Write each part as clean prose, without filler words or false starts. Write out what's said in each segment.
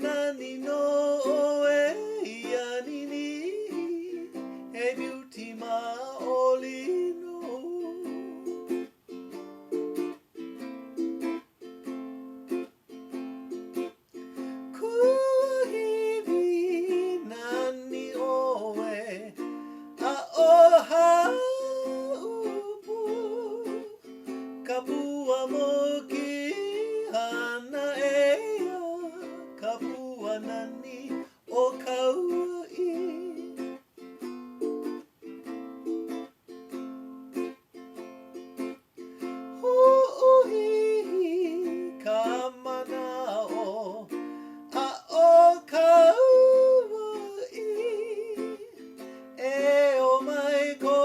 nani no e ianini e beauty ma olino kuhivi nani oe a oha upu kapua moki hana ea kapua nani o kauai huuhihi ka manao a o kauai e o mai ko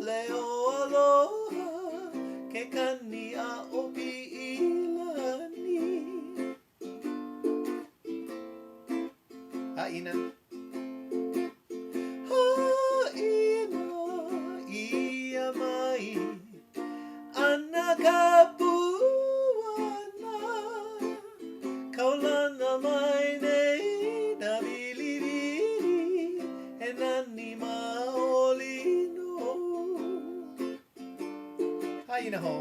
leo aloha ke kani a opi ilani haina haina ia mai ana kapuana kaulana mai nei na bilibili e nani maolino haina ho